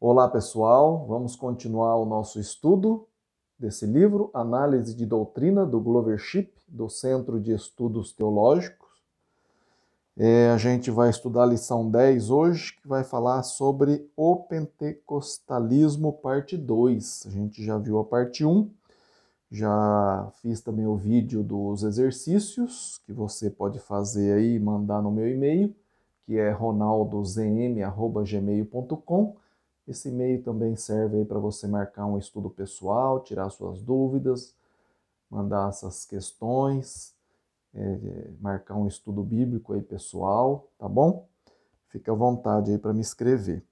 Olá, pessoal. Vamos continuar o nosso estudo desse livro, Análise de Doutrina, do Glover Shipp, do Centro de Estudos Teológicos. A gente vai estudar a lição 10 hoje, que vai falar sobre o pentecostalismo, parte 2. A gente já viu a parte 1, já fiz também o vídeo dos exercícios, que você pode fazer aí e mandar no meu e-mail, que é ronaldozm@gmail.com. Esse e-mail também serve aí para você marcar um estudo pessoal, tirar suas dúvidas, mandar essas questões, marcar um estudo bíblico aí pessoal, tá bom? Fica à vontade aí para me escrever.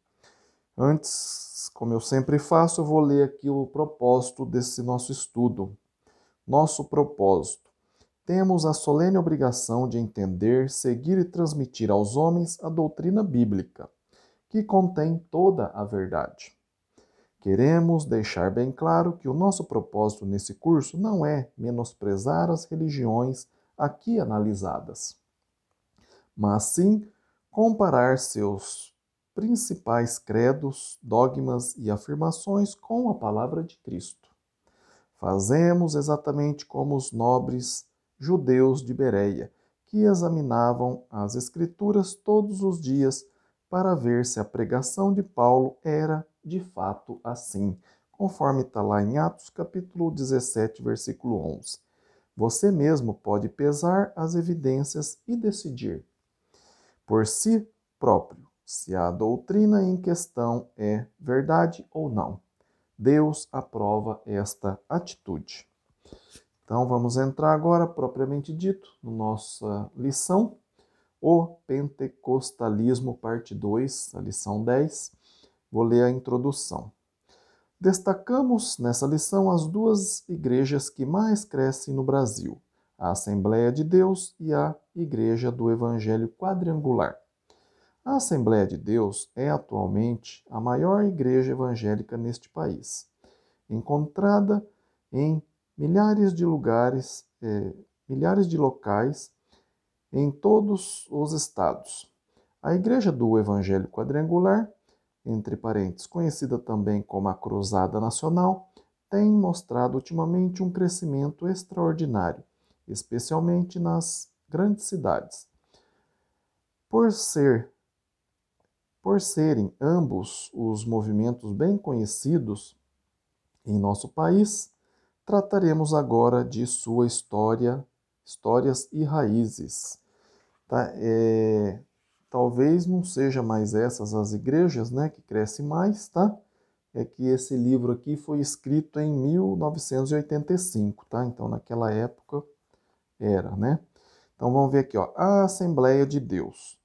Antes, como eu sempre faço, eu vou ler aqui o propósito desse nosso estudo. Nosso propósito. Temos a solene obrigação de entender, seguir e transmitir aos homens a doutrina bíblica, que contém toda a verdade. Queremos deixar bem claro que o nosso propósito nesse curso não é menosprezar as religiões aqui analisadas, mas sim comparar seus principais credos, dogmas e afirmações com a palavra de Cristo. Fazemos exatamente como os nobres judeus de Bereia, que examinavam as Escrituras todos os dias para ver se a pregação de Paulo era de fato assim, conforme está lá em Atos capítulo 17, versículo 11. Você mesmo pode pesar as evidências e decidir por si próprio se a doutrina em questão é verdade ou não. Deus aprova esta atitude. Então vamos entrar agora, propriamente dito, na nossa lição, o Pentecostalismo, parte 2, a lição 10. Vou ler a introdução. Destacamos nessa lição as duas igrejas que mais crescem no Brasil, a Assembleia de Deus e a Igreja do Evangelho Quadrangular. A Assembleia de Deus é atualmente a maior igreja evangélica neste país, encontrada em milhares de locais em todos os estados. A Igreja do Evangelho Quadrangular, entre parênteses, conhecida também como a Cruzada Nacional, tem mostrado ultimamente um crescimento extraordinário, especialmente nas grandes cidades. Por serem ambos os movimentos bem conhecidos em nosso país, trataremos agora de sua histórias e raízes. Tá? Talvez não seja mais essas as igrejas, né, que crescem mais, tá? É que esse livro aqui foi escrito em 1985, tá? Então naquela época era, né? Então vamos ver aqui, ó, a Assembleia de Deus.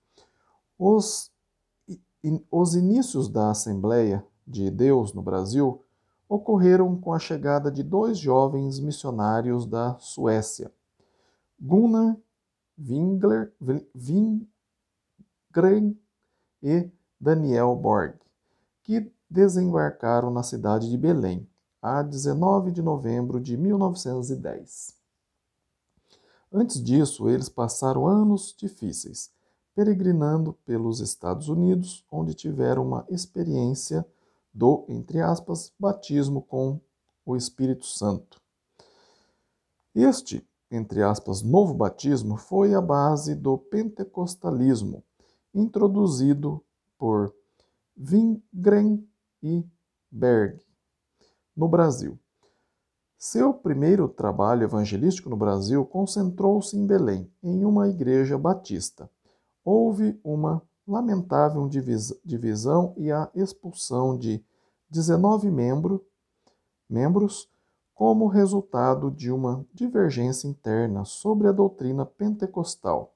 Os inícios da Assembleia de Deus no Brasil ocorreram com a chegada de dois jovens missionários da Suécia, Gunnar Wingren e Daniel Borg, que desembarcaram na cidade de Belém, a 19 de novembro de 1910. Antes disso, eles passaram anos difíceis, peregrinando pelos Estados Unidos, onde tiveram uma experiência do, entre aspas, batismo com o Espírito Santo. Este, entre aspas, novo batismo foi a base do pentecostalismo, introduzido por Wingren e Berg no Brasil. Seu primeiro trabalho evangelístico no Brasil concentrou-se em Belém, em uma igreja batista. Houve uma lamentável divisão e a expulsão de 19 membros como resultado de uma divergência interna sobre a doutrina pentecostal.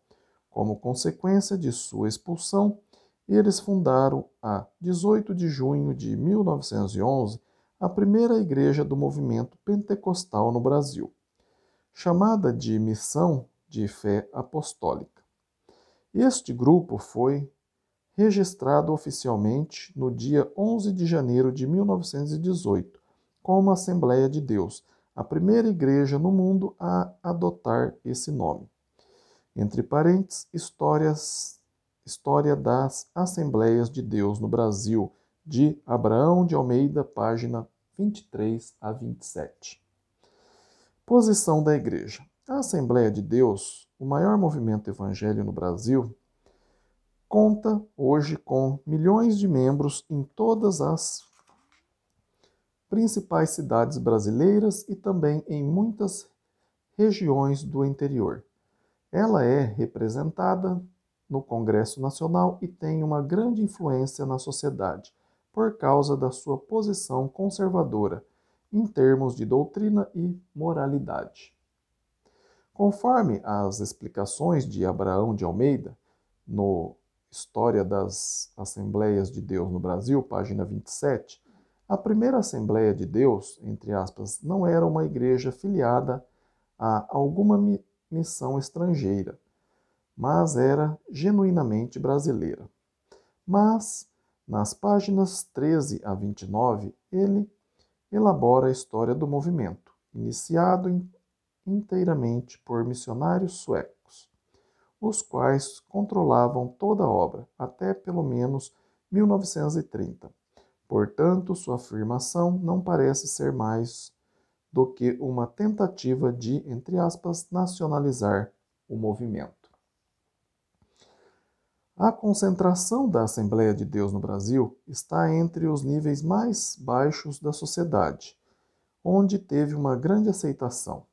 Como consequência de sua expulsão, eles fundaram, a 18 de junho de 1911, a primeira igreja do movimento pentecostal no Brasil, chamada de Missão de Fé Apostólica. Este grupo foi registrado oficialmente no dia 11 de janeiro de 1918, como Assembleia de Deus, a primeira igreja no mundo a adotar esse nome. Entre parênteses, História das Assembleias de Deus no Brasil, de Abraão de Almeida, página 23 a 27. Posição da Igreja. A Assembleia de Deus, o maior movimento evangélico no Brasil, conta hoje com milhões de membros em todas as principais cidades brasileiras e também em muitas regiões do interior. Ela é representada no Congresso Nacional e tem uma grande influência na sociedade, por causa da sua posição conservadora em termos de doutrina e moralidade. Conforme as explicações de Abraão de Almeida, no História das Assembleias de Deus no Brasil, página 27, a primeira Assembleia de Deus, entre aspas, não era uma igreja filiada a alguma missão estrangeira, mas era genuinamente brasileira. Mas, nas páginas 13 a 29, ele elabora a história do movimento, iniciado inteiramente por missionários suecos, os quais controlavam toda a obra, até pelo menos 1930. Portanto, sua afirmação não parece ser mais do que uma tentativa de, entre aspas, nacionalizar o movimento. A concentração da Assembleia de Deus no Brasil está entre os níveis mais baixos da sociedade, onde teve uma grande aceitação.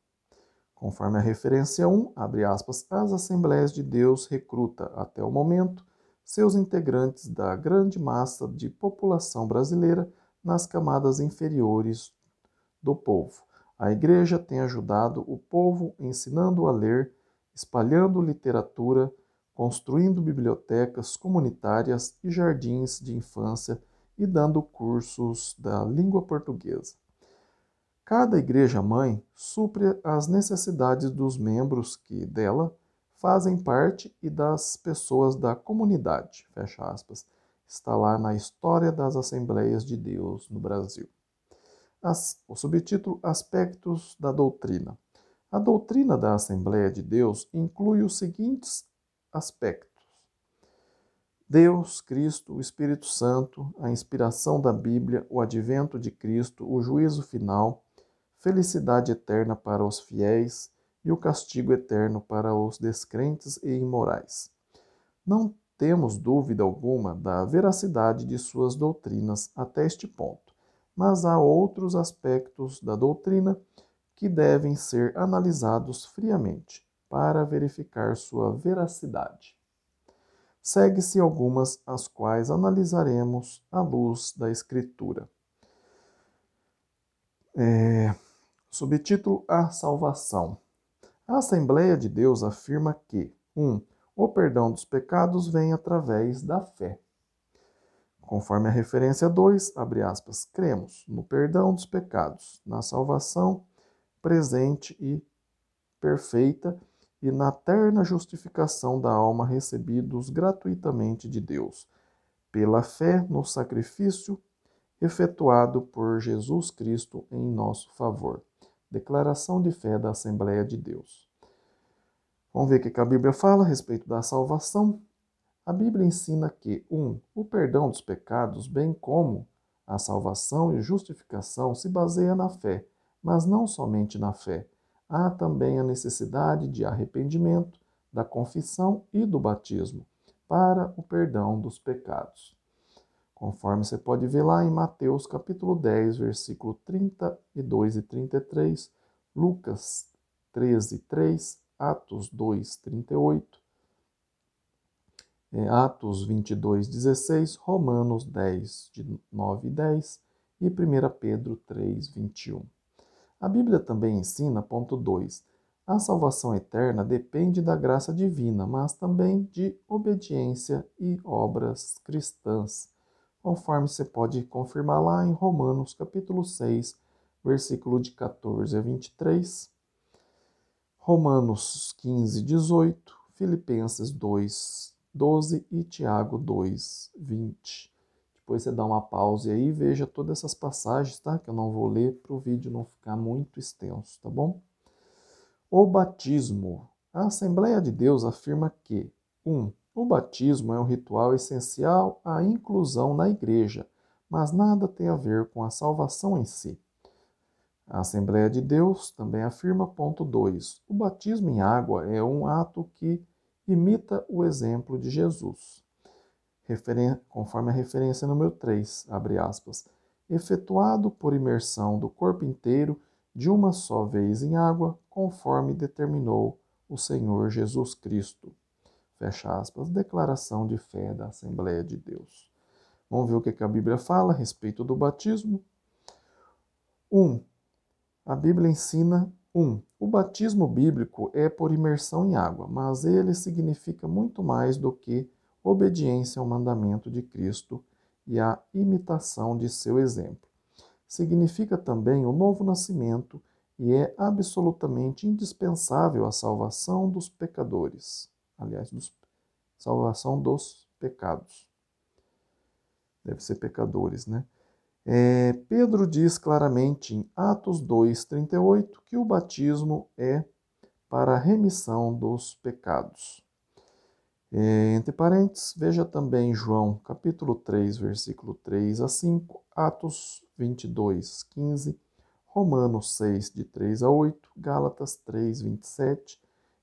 Conforme a referência 1, abre aspas, as Assembleias de Deus recruta, até o momento, seus integrantes da grande massa de população brasileira nas camadas inferiores do povo. A Igreja tem ajudado o povo ensinando a ler, espalhando literatura, construindo bibliotecas comunitárias e jardins de infância e dando cursos da língua portuguesa. Cada igreja-mãe supre as necessidades dos membros que dela fazem parte e das pessoas da comunidade, fecha aspas. Está lá na História das Assembleias de Deus no Brasil. O subtítulo Aspectos da Doutrina. A doutrina da Assembleia de Deus inclui os seguintes aspectos: Deus, Cristo, o Espírito Santo, a inspiração da Bíblia, o advento de Cristo, o juízo final, felicidade eterna para os fiéis e o castigo eterno para os descrentes e imorais. Não temos dúvida alguma da veracidade de suas doutrinas até este ponto, mas há outros aspectos da doutrina que devem ser analisados friamente para verificar sua veracidade. Segue-se algumas, as quais analisaremos à luz da Escritura. Subtítulo A Salvação. A Assembleia de Deus afirma que 1. O perdão dos pecados vem através da fé. Conforme a referência 2, abre aspas, cremos no perdão dos pecados, na salvação presente e perfeita e na terna justificação da alma recebidos gratuitamente de Deus, pela fé no sacrifício efetuado por Jesus Cristo em nosso favor. Declaração de fé da Assembleia de Deus. Vamos ver o que a Bíblia fala a respeito da salvação. A Bíblia ensina que 1. O perdão dos pecados, bem como a salvação e justificação, se baseia na fé, mas não somente na fé. Há também a necessidade de arrependimento, da confissão e do batismo para o perdão dos pecados. Conforme você pode ver lá em Mateus capítulo 10, versículo 32 e 33, Lucas 13, 3, Atos 2, 38, Atos 22, 16, Romanos 10, 9 e 10 e 1 Pedro 3, 21. A Bíblia também ensina, ponto 2, a salvação eterna depende da graça divina, mas também de obediência e obras cristãs, conforme você pode confirmar lá em Romanos capítulo 6, versículo de 14 a 23, Romanos 15, 18, Filipenses 2, 12 e Tiago 2, 20. Depois você dá uma pausa aí e veja todas essas passagens, tá? Que eu não vou ler para o vídeo não ficar muito extenso, tá bom? O batismo. A Assembleia de Deus afirma que 1. O batismo é um ritual essencial à inclusão na igreja, mas nada tem a ver com a salvação em si. A Assembleia de Deus também afirma, ponto 2, o batismo em água é um ato que imita o exemplo de Jesus. Conforme a referência número 3, abre aspas, efetuado por imersão do corpo inteiro de uma só vez em água, conforme determinou o Senhor Jesus Cristo. Fecha aspas, declaração de fé da Assembleia de Deus. Vamos ver o que a Bíblia fala a respeito do batismo. 1. A Bíblia ensina: 1. O batismo bíblico é por imersão em água, mas ele significa muito mais do que obediência ao mandamento de Cristo e a imitação de seu exemplo. Significa também o novo nascimento e é absolutamente indispensável à salvação dos pecadores. Aliás, salvação dos pecados. Deve ser pecadores, né? Pedro diz claramente em Atos 2,38 que o batismo é para a remissão dos pecados. Entre parênteses, veja também João capítulo 3, versículo 3 a 5, Atos 22, 15, Romanos 6, de 3 a 8, Gálatas 3, 27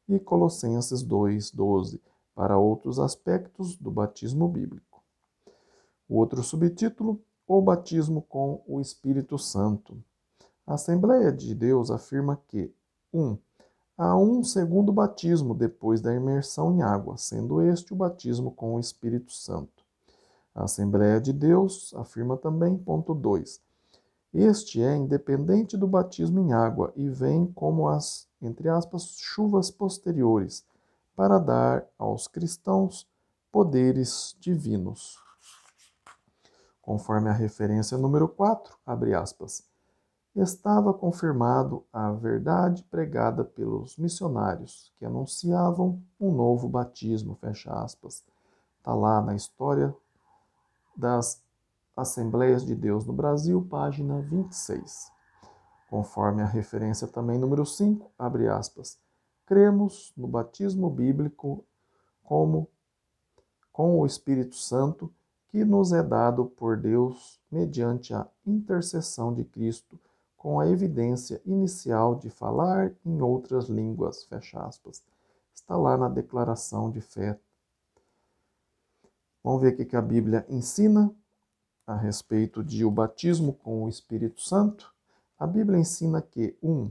e Colossenses 2, 12, para outros aspectos do batismo bíblico. O outro subtítulo, o batismo com o Espírito Santo. A Assembleia de Deus afirma que 1. Há um segundo batismo depois da imersão em água, sendo este o batismo com o Espírito Santo. A Assembleia de Deus afirma também, ponto 2. Este é independente do batismo em água e vem como as, entre aspas, chuvas posteriores, para dar aos cristãos poderes divinos. Conforme a referência número 4, abre aspas, estava confirmado a verdade pregada pelos missionários, que anunciavam um novo batismo, fecha aspas. Está lá na História das Assembleias de Deus no Brasil, página 26. Conforme a referência também número 5, abre aspas, cremos no batismo bíblico com o Espírito Santo, que nos é dado por Deus mediante a intercessão de Cristo, com a evidência inicial de falar em outras línguas, fecha aspas. Está lá na declaração de fé. Vamos ver o que a Bíblia ensina a respeito de o batismo com o Espírito Santo. A Bíblia ensina que, 1.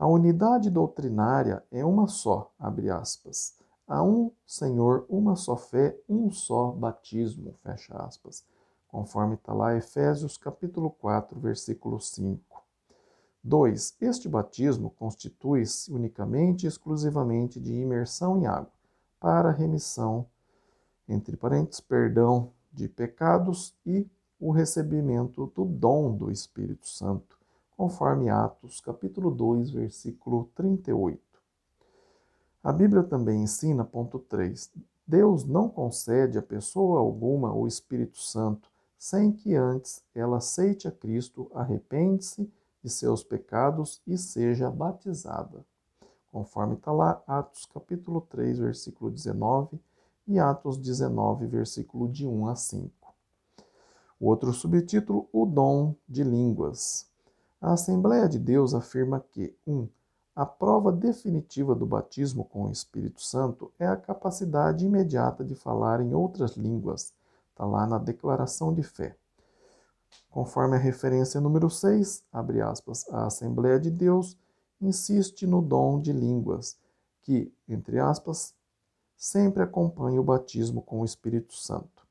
A unidade doutrinária é uma só, abre aspas. Há um Senhor, uma só fé, um só batismo, fecha aspas, conforme está lá Efésios capítulo 4, versículo 5. 2. Este batismo constitui-se unicamente e exclusivamente de imersão em água, para remissão, entre parênteses, perdão de pecados e o recebimento do dom do Espírito Santo, conforme Atos capítulo 2, versículo 38. A Bíblia também ensina, ponto 3, Deus não concede a pessoa alguma o Espírito Santo sem que antes ela aceite a Cristo, arrepende-se de seus pecados e seja batizada. Conforme está lá, Atos capítulo 3, versículo 19 e Atos 19, versículo de 1 a 5. O outro subtítulo, o dom de línguas. A Assembleia de Deus afirma que 1. A prova definitiva do batismo com o Espírito Santo é a capacidade imediata de falar em outras línguas. Está lá na declaração de fé. Conforme a referência número 6, abre aspas, a Assembleia de Deus insiste no dom de línguas, que, entre aspas, sempre acompanha o batismo com o Espírito Santo.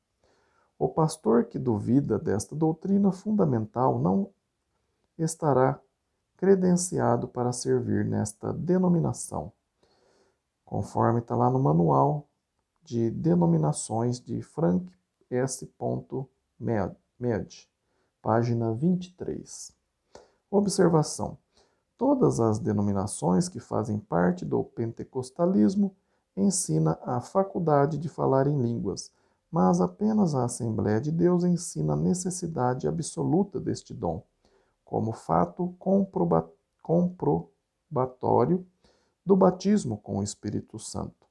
O pastor que duvida desta doutrina fundamental não estará credenciado para servir nesta denominação, conforme está lá no Manual de Denominações de Frank S. Med, página 23. Observação. Todas as denominações que fazem parte do pentecostalismo ensinam a faculdade de falar em línguas, mas apenas a Assembleia de Deus ensina a necessidade absoluta deste dom, como fato comprobatório do batismo com o Espírito Santo.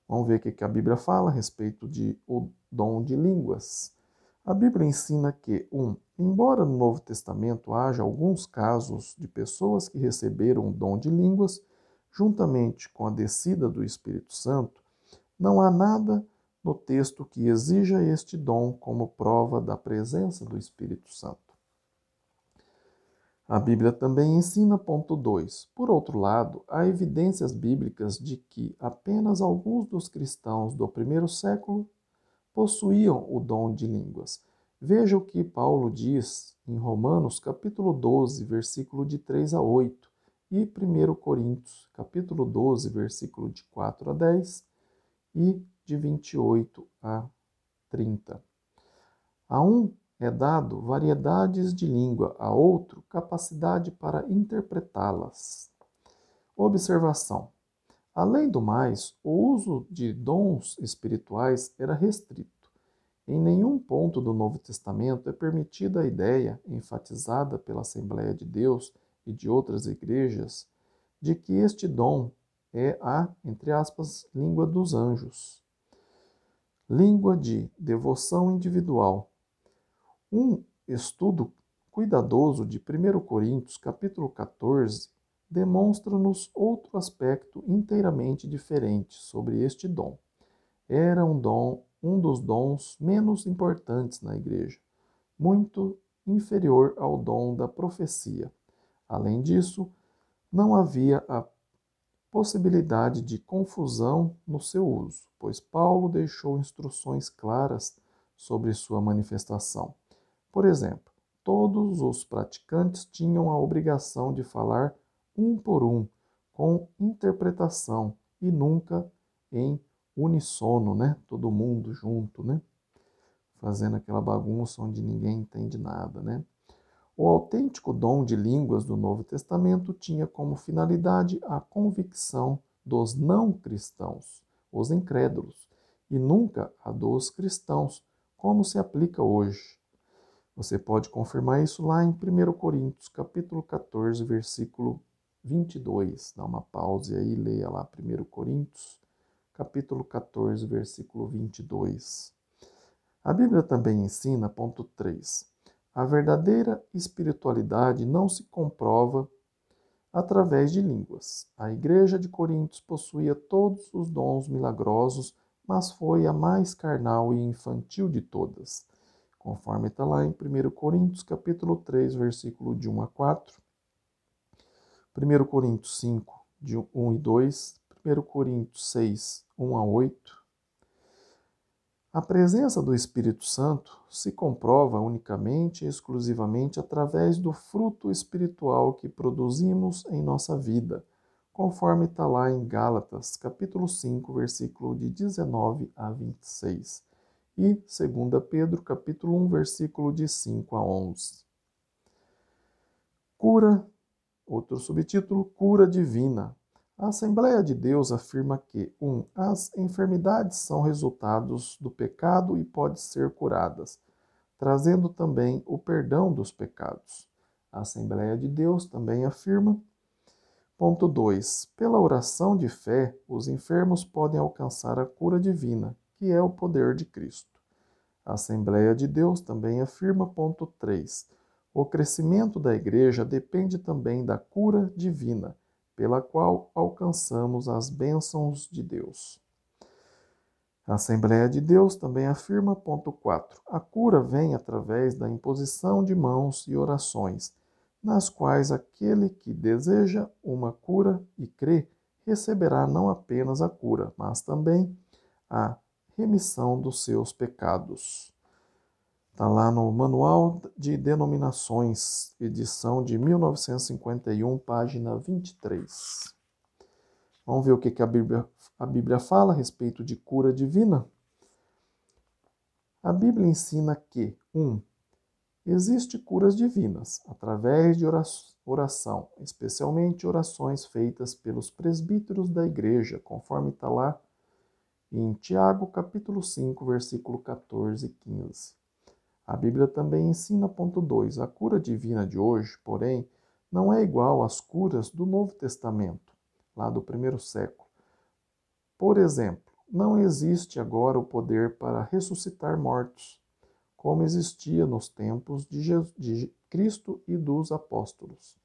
Vamos ver o que a Bíblia fala a respeito de o dom de línguas. A Bíblia ensina que, embora no Novo Testamento haja alguns casos de pessoas que receberam o dom de línguas, juntamente com a descida do Espírito Santo, não há nada no texto que exija este dom como prova da presença do Espírito Santo. A Bíblia também ensina, ponto 2. Por outro lado, há evidências bíblicas de que apenas alguns dos cristãos do primeiro século possuíam o dom de línguas. Veja o que Paulo diz em Romanos, capítulo 12, versículo de 3 a 8, e 1 Coríntios, capítulo 12, versículo de 4 a 10 e de 28 a 30. A um é dado variedades de língua, a outro capacidade para interpretá-las. Observação. Além do mais, o uso de dons espirituais era restrito. Em nenhum ponto do Novo Testamento é permitida a ideia, enfatizada pela Assembleia de Deus e de outras igrejas, de que este dom é a, entre aspas, língua dos anjos. Língua de devoção individual. Um estudo cuidadoso de 1 Coríntios, capítulo 14, demonstra-nos outro aspecto inteiramente diferente sobre este dom. Era um dos dons menos importantes na igreja, muito inferior ao dom da profecia. Além disso, não havia a possibilidade de confusão no seu uso, pois Paulo deixou instruções claras sobre sua manifestação. Por exemplo, todos os praticantes tinham a obrigação de falar um por um, com interpretação e nunca em unissono, né? Todo mundo junto, né? Fazendo aquela bagunça onde ninguém entende nada, né? O autêntico dom de línguas do Novo Testamento tinha como finalidade a convicção dos não cristãos, os incrédulos, e nunca a dos cristãos, como se aplica hoje. Você pode confirmar isso lá em 1 Coríntios, capítulo 14, versículo 22. Dá uma pausa aí, leia lá 1 Coríntios, capítulo 14, versículo 22. A Bíblia também ensina, ponto 3, a verdadeira espiritualidade não se comprova através de línguas. A igreja de Coríntios possuía todos os dons milagrosos, mas foi a mais carnal e infantil de todas, conforme está lá em 1 Coríntios, capítulo 3, versículo de 1 a 4, 1 Coríntios 5, de 1 e 2, 1 Coríntios 6, 1 a 8. A presença do Espírito Santo se comprova unicamente e exclusivamente através do fruto espiritual que produzimos em nossa vida, conforme está lá em Gálatas, capítulo 5, versículo de 19 a 26, e 2 Pedro, capítulo 1, versículo de 5 a 11. Cura, outro subtítulo, cura divina. A Assembleia de Deus afirma que, as enfermidades são resultados do pecado e podem ser curadas, trazendo também o perdão dos pecados. A Assembleia de Deus também afirma, ponto 2, pela oração de fé, os enfermos podem alcançar a cura divina, que é o poder de Cristo. A Assembleia de Deus também afirma, ponto 3, o crescimento da Igreja depende também da cura divina, pela qual alcançamos as bênçãos de Deus. A Assembleia de Deus também afirma, ponto 4, a cura vem através da imposição de mãos e orações, nas quais aquele que deseja uma cura e crê, receberá não apenas a cura, mas também a remissão dos seus pecados. Está lá no Manual de Denominações, edição de 1951, página 23. Vamos ver o que a Bíblia fala a respeito de cura divina? A Bíblia ensina que, existe curas divinas através de oração, especialmente orações feitas pelos presbíteros da igreja, conforme está lá em Tiago, capítulo 5, versículo 14 e 15. A Bíblia também ensina, ponto 2, a cura divina de hoje, porém, não é igual às curas do Novo Testamento, lá do primeiro século. Por exemplo, não existe agora o poder para ressuscitar mortos, como existia nos tempos de Cristo e dos apóstolos.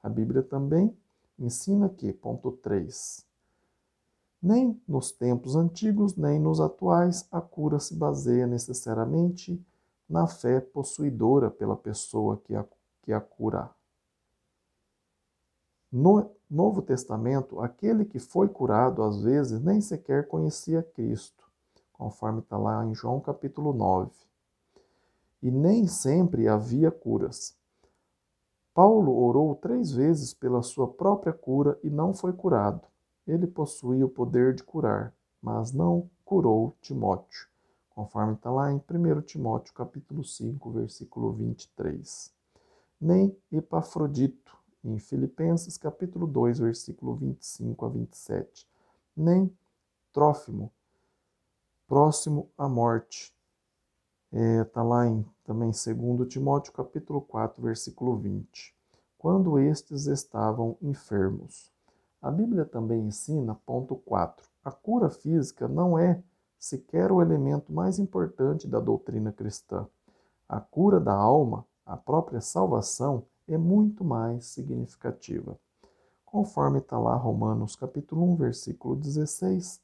A Bíblia também ensina que, ponto 3, nem nos tempos antigos, nem nos atuais, a cura se baseia necessariamente na fé possuidora pela pessoa que a cura. No Novo Testamento, aquele que foi curado, às vezes, nem sequer conhecia Cristo, conforme está lá em João capítulo 9. E nem sempre havia curas. Paulo orou 3 vezes pela sua própria cura e não foi curado. Ele possuía o poder de curar, mas não curou Timóteo, conforme está lá em 1 Timóteo capítulo 5, versículo 23. Nem Epafrodito, em Filipenses capítulo 2, versículo 25 a 27. Nem Trófimo, próximo à morte. Está lá em também 2 Timóteo capítulo 4, versículo 20. Quando estes estavam enfermos. A Bíblia também ensina, ponto 4, a cura física não é sequer o elemento mais importante da doutrina cristã. A cura da alma, a própria salvação, é muito mais significativa. Conforme está lá Romanos capítulo 1, versículo 16,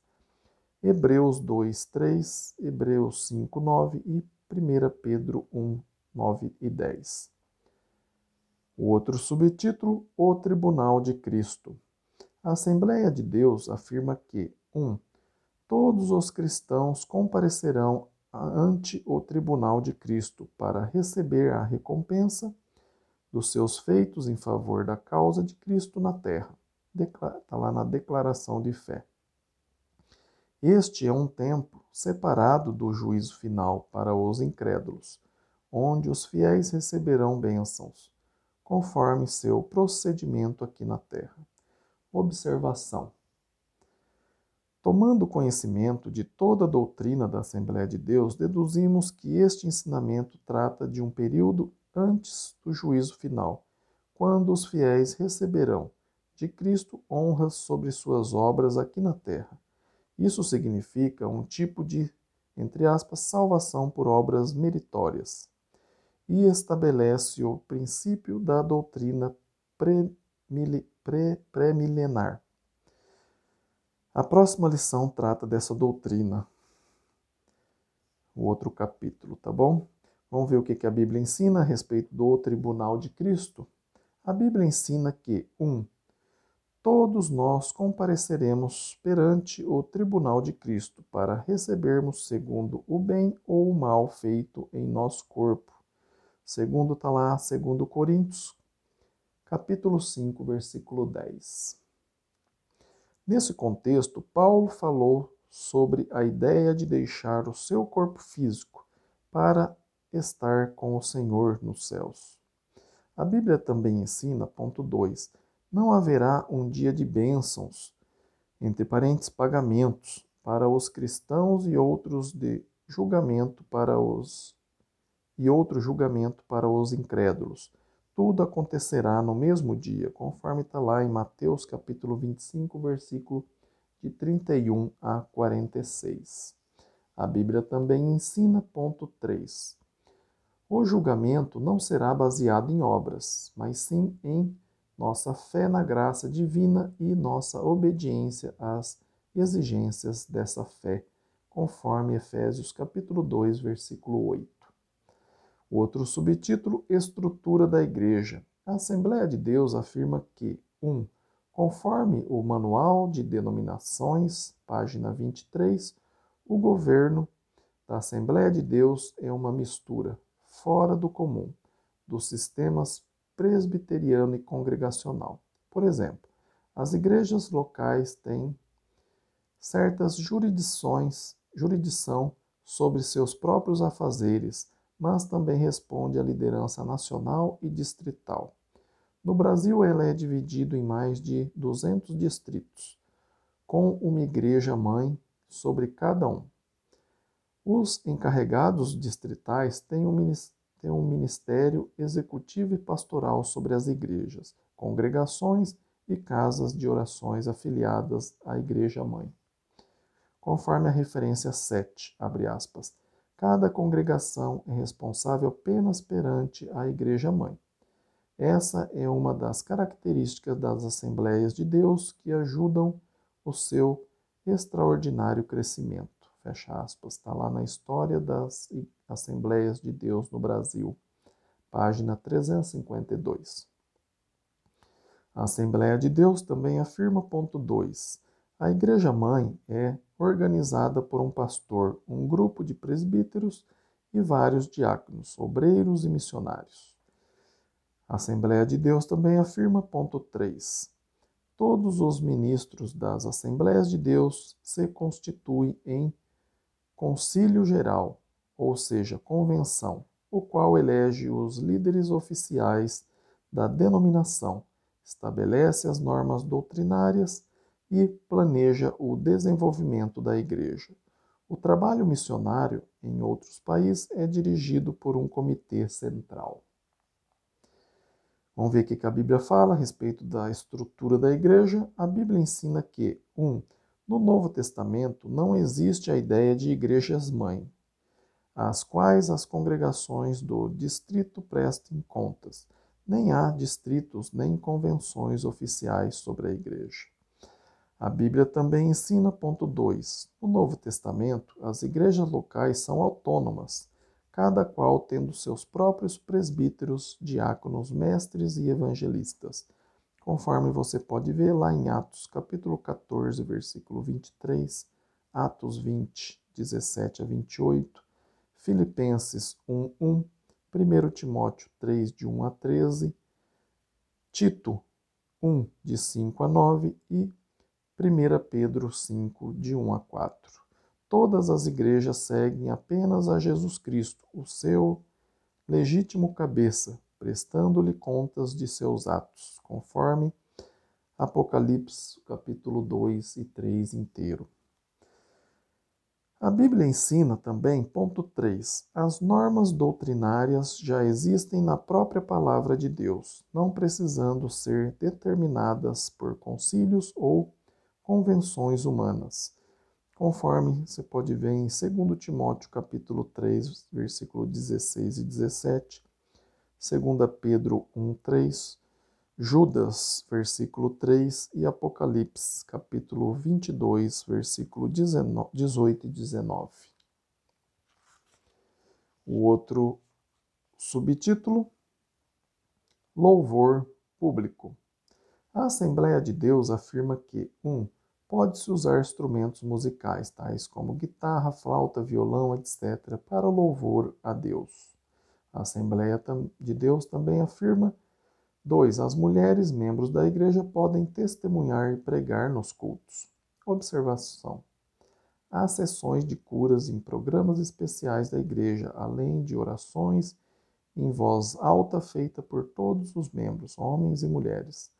Hebreus 2, 3, Hebreus 5, 9 e 1 Pedro 1, 9 e 10. O outro subtítulo, o Tribunal de Cristo. A Assembleia de Deus afirma que 1. Todos os cristãos comparecerão ante o tribunal de Cristo para receber a recompensa dos seus feitos em favor da causa de Cristo na terra. Está lá na declaração de fé. Este é um tempo separado do juízo final para os incrédulos, onde os fiéis receberão bênçãos, conforme seu procedimento aqui na terra. Observação. Tomando conhecimento de toda a doutrina da Assembleia de Deus, deduzimos que este ensinamento trata de um período antes do juízo final, quando os fiéis receberão de Cristo honras sobre suas obras aqui na terra. Isso significa um tipo de, entre aspas, salvação por obras meritórias e estabelece o princípio da doutrina pré-milenar. A próxima lição trata dessa doutrina, o outro capítulo, tá bom? Vamos ver o que a Bíblia ensina a respeito do tribunal de Cristo. A Bíblia ensina que, 1. Todos nós compareceremos perante o tribunal de Cristo para recebermos segundo o bem ou o mal feito em nosso corpo. Segundo está lá, 2 Coríntios, capítulo 5, versículo 10. Nesse contexto, Paulo falou sobre a ideia de deixar o seu corpo físico para estar com o Senhor nos céus. A Bíblia também ensina, ponto 2, não haverá um dia de bênçãos, entre parênteses, pagamentos, para os cristãos e outro julgamento para os incrédulos. Tudo acontecerá no mesmo dia, conforme está lá em Mateus capítulo 25, versículo de 31 a 46. A Bíblia também ensina, ponto 3. O julgamento não será baseado em obras, mas sim em nossa fé na graça divina e nossa obediência às exigências dessa fé, conforme Efésios capítulo 2, versículo 8. Outro subtítulo, estrutura da igreja. A Assembleia de Deus afirma que, 1. Conforme o Manual de Denominações, página 23, o governo da Assembleia de Deus é uma mistura, fora do comum, dos sistemas presbiteriano e congregacional. Por exemplo, as igrejas locais têm certas jurisdição sobre seus próprios afazeres, mas também responde à liderança nacional e distrital. No Brasil, ela é dividida em mais de 200 distritos, com uma igreja-mãe sobre cada um. Os encarregados distritais têm um ministério executivo e pastoral sobre as igrejas, congregações e casas de orações afiliadas à igreja-mãe. Conforme a referência 7, abre aspas, Cada congregação é responsável apenas perante a Igreja-mãe. Essa é uma das características das Assembleias de Deus que ajudam o seu extraordinário crescimento. Fecha aspas. Está lá na História das Assembleias de Deus no Brasil, página 352. A Assembleia de Deus também afirma, ponto 2, a Igreja-mãe é organizada por um pastor, um grupo de presbíteros e vários diáconos, obreiros e missionários. A Assembleia de Deus também afirma, ponto 3, todos os ministros das Assembleias de Deus se constituem em Concílio Geral, ou seja, convenção, o qual elege os líderes oficiais da denominação, estabelece as normas doutrinárias e planeja o desenvolvimento da Igreja. O trabalho missionário em outros países é dirigido por um comitê central. Vamos ver o que a Bíblia fala a respeito da estrutura da Igreja. A Bíblia ensina que, no Novo Testamento não existe a ideia de igrejas-mãe, às quais as congregações do distrito prestem contas. Nem há distritos nem convenções oficiais sobre a igreja. A Bíblia também ensina, ponto 2, no Novo Testamento, as igrejas locais são autônomas, cada qual tendo seus próprios presbíteros, diáconos, mestres e evangelistas, conforme você pode ver lá em Atos capítulo 14, versículo 23, Atos 20, 17 a 28, Filipenses 1:1, 1 Timóteo 3, de 1 a 13, Tito 1, de 5 a 9 e 1 Pedro 5, de 1 a 4. Todas as igrejas seguem apenas a Jesus Cristo, o seu legítimo cabeça, prestando-lhe contas de seus atos, conforme Apocalipse capítulo 2 e 3 inteiro. A Bíblia ensina também, ponto 3, as normas doutrinárias já existem na própria palavra de Deus, não precisando ser determinadas por concílios ou convenções humanas, conforme você pode ver em 2 Timóteo capítulo 3, versículo 16 e 17, 2 Pedro 1:3, Judas, versículo 3, e Apocalipse, capítulo 22, versículo 18 e 19. O outro subtítulo, Louvor Público. A Assembleia de Deus afirma que, pode-se usar instrumentos musicais, tais como guitarra, flauta, violão, etc., para louvor a Deus. A Assembleia de Deus também afirma 2. As mulheres, membros da igreja, podem testemunhar e pregar nos cultos. Observação. Há sessões de curas em programas especiais da igreja, além de orações em voz alta feita por todos os membros, homens e mulheres.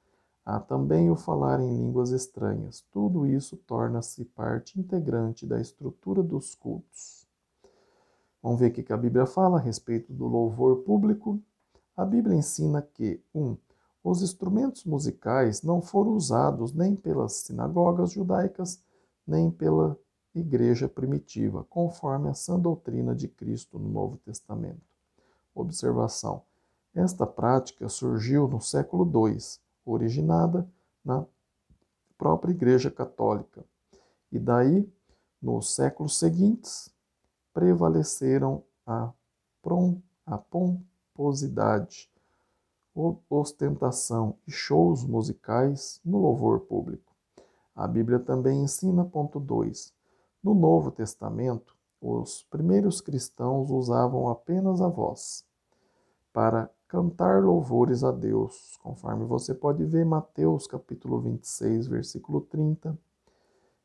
Há também o falar em línguas estranhas. Tudo isso torna-se parte integrante da estrutura dos cultos. Vamos ver o que a Bíblia fala a respeito do louvor público. A Bíblia ensina que, os instrumentos musicais não foram usados nem pelas sinagogas judaicas, nem pela igreja primitiva, conforme a sã doutrina de Cristo no Novo Testamento. Observação. Esta prática surgiu no século II, originada na própria Igreja Católica, e daí, nos séculos seguintes, prevaleceram a pomposidade, ostentação e shows musicais no louvor público. A Bíblia também ensina, ponto 2, no Novo Testamento, os primeiros cristãos usavam apenas a voz para cantar louvores a Deus, conforme você pode ver Mateus capítulo 26, versículo 30,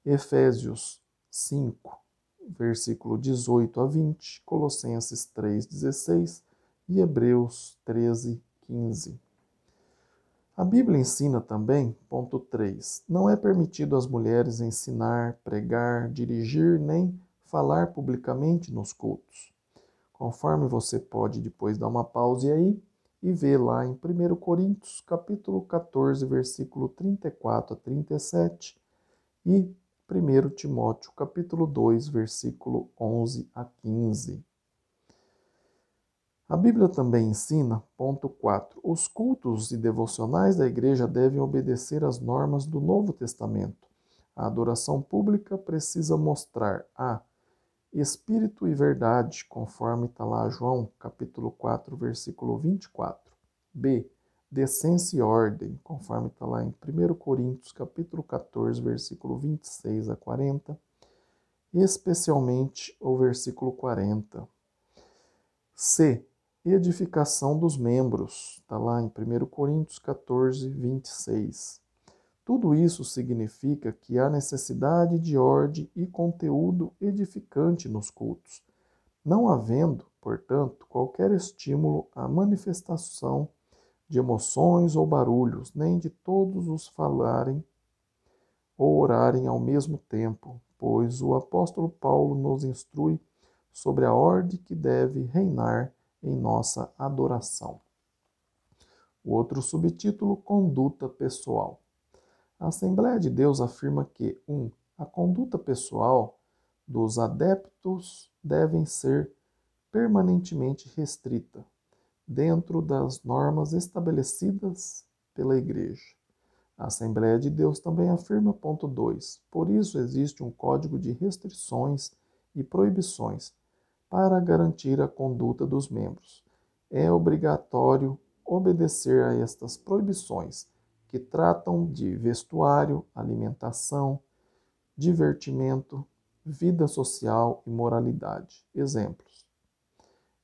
Efésios 5, versículo 18 a 20, Colossenses 3:16 e Hebreus 13:15. A Bíblia ensina também, ponto 3, não é permitido às mulheres ensinar, pregar, dirigir nem falar publicamente nos cultos. Conforme você pode depois dar uma pausa aí e ver lá em 1 Coríntios capítulo 14, versículo 34 a 37 e 1 Timóteo, capítulo 2, versículo 11 a 15. A Bíblia também ensina, ponto 4, os cultos e devocionais da igreja devem obedecer às normas do Novo Testamento. A adoração pública precisa mostrar a espírito e verdade, conforme está lá João, capítulo 4, versículo 24. B, decência e ordem, conforme está lá em 1 Coríntios, capítulo 14, versículo 26 a 40, especialmente o versículo 40. C, edificação dos membros, está lá em 1 Coríntios 14, 26. Tudo isso significa que há necessidade de ordem e conteúdo edificante nos cultos, não havendo, portanto, qualquer estímulo à manifestação de emoções ou barulhos, nem de todos os falarem ou orarem ao mesmo tempo, pois o apóstolo Paulo nos instrui sobre a ordem que deve reinar em nossa adoração. O outro subtítulo, conduta pessoal. A Assembleia de Deus afirma que 1. A conduta pessoal dos adeptos deve ser permanentemente restrita, dentro das normas estabelecidas pela Igreja. A Assembleia de Deus também afirma, ponto 2, por isso existe um código de restrições e proibições para garantir a conduta dos membros. É obrigatório obedecer a estas proibições, que tratam de vestuário, alimentação, divertimento, vida social e moralidade. Exemplos.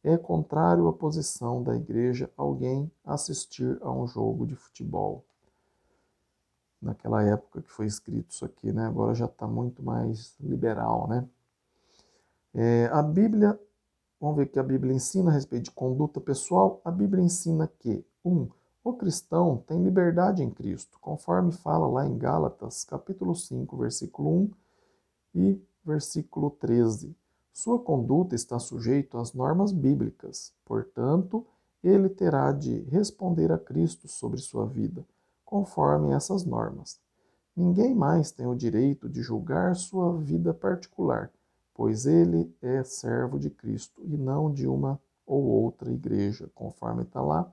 É contrário à posição da igreja alguém assistir a um jogo de futebol. Naquela época que foi escrito isso aqui, né? Agora já está muito mais liberal, né? A Bíblia, vamos ver o que a Bíblia ensina a respeito de conduta pessoal. A Bíblia ensina que, 1. O cristão tem liberdade em Cristo, conforme fala lá em Gálatas, capítulo 5, versículo 1 e versículo 13. Sua conduta está sujeita às normas bíblicas, portanto, ele terá de responder a Cristo sobre sua vida, conforme essas normas. Ninguém mais tem o direito de julgar sua vida particular, pois ele é servo de Cristo e não de uma ou outra igreja, conforme está lá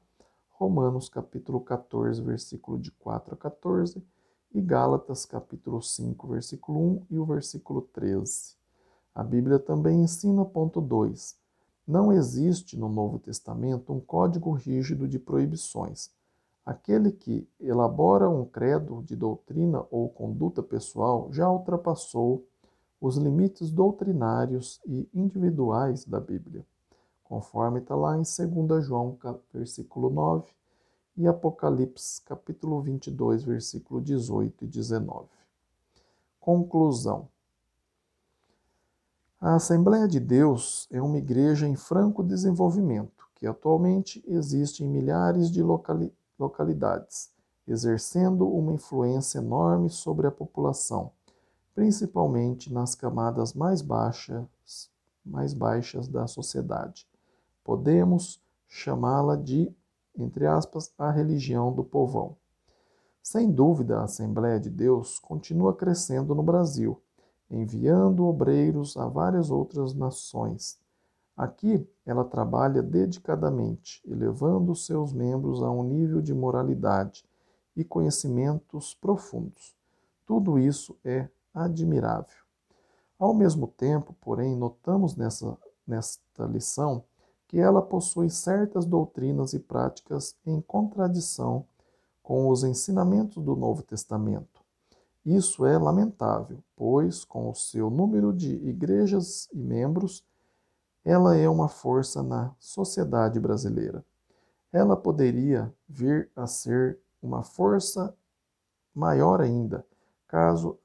Romanos capítulo 14, versículo de 4 a 14, e Gálatas capítulo 5, versículo 1 e o versículo 13. A Bíblia também ensina, ponto 2, não existe no Novo Testamento um código rígido de proibições. Aquele que elabora um credo de doutrina ou conduta pessoal já ultrapassou os limites doutrinários e individuais da Bíblia, conforme está lá em 2 João, versículo 9, e Apocalipse, capítulo 22, versículo 18 e 19. Conclusão. A Assembleia de Deus é uma igreja em franco desenvolvimento, que atualmente existe em milhares de localidades, exercendo uma influência enorme sobre a população, principalmente nas camadas mais baixas da sociedade. Podemos chamá-la de, entre aspas, a religião do povão. Sem dúvida, a Assembleia de Deus continua crescendo no Brasil, enviando obreiros a várias outras nações. Aqui, ela trabalha dedicadamente, elevando seus membros a um nível de moralidade e conhecimentos profundos. Tudo isso é admirável. Ao mesmo tempo, porém, notamos nesta lição que ela possui certas doutrinas e práticas em contradição com os ensinamentos do Novo Testamento. Isso é lamentável, pois, com o seu número de igrejas e membros, ela é uma força na sociedade brasileira. Ela poderia vir a ser uma força maior ainda, caso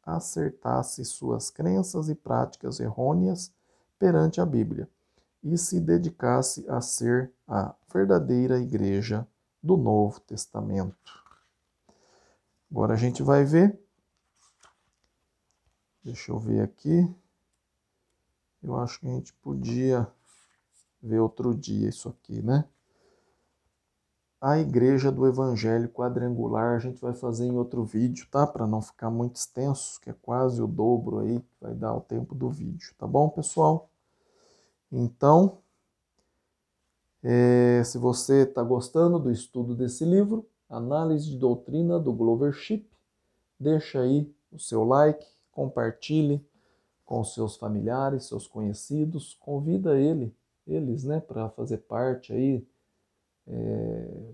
acertasse suas crenças e práticas errôneas perante a Bíblia e se dedicasse a ser a verdadeira igreja do Novo Testamento. Agora a gente vai ver. Deixa eu ver aqui. Eu acho que a gente podia ver outro dia isso aqui, né? a Igreja do Evangelho Quadrangular. A gente vai fazer em outro vídeo, tá? Para não ficar muito extenso, que é quase o dobro aí, vai dar o tempo do vídeo, tá bom, pessoal? Então, se você está gostando do estudo desse livro, Análise de Doutrina do Glover Shipp, deixa aí o seu like, compartilhe com seus familiares, seus conhecidos, convida eles, né, para fazer parte aí,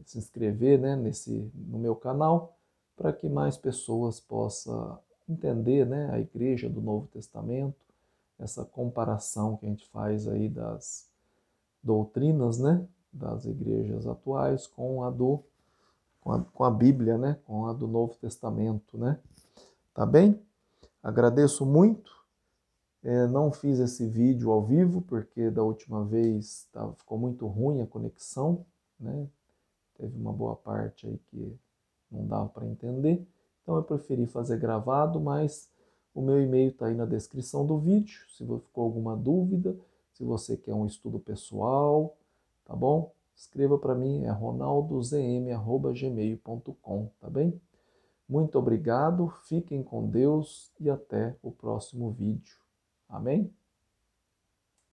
se inscrever, né, no meu canal, para que mais pessoas possam entender, né, a Igreja do Novo Testamento, essa comparação que a gente faz aí das doutrinas, né, das igrejas atuais com a Bíblia, né, com a do Novo Testamento, né? Tá bem? Agradeço muito. Não fiz esse vídeo ao vivo porque da última vez ficou muito ruim a conexão, né? Teve uma boa parte aí que não dava para entender. Então eu preferi fazer gravado, mas o meu e-mail está aí na descrição do vídeo. Se ficou alguma dúvida, se você quer um estudo pessoal, tá bom? Escreva para mim, é ronaldozm@gmail.com, tá bem? Muito obrigado, fiquem com Deus e até o próximo vídeo. Amém?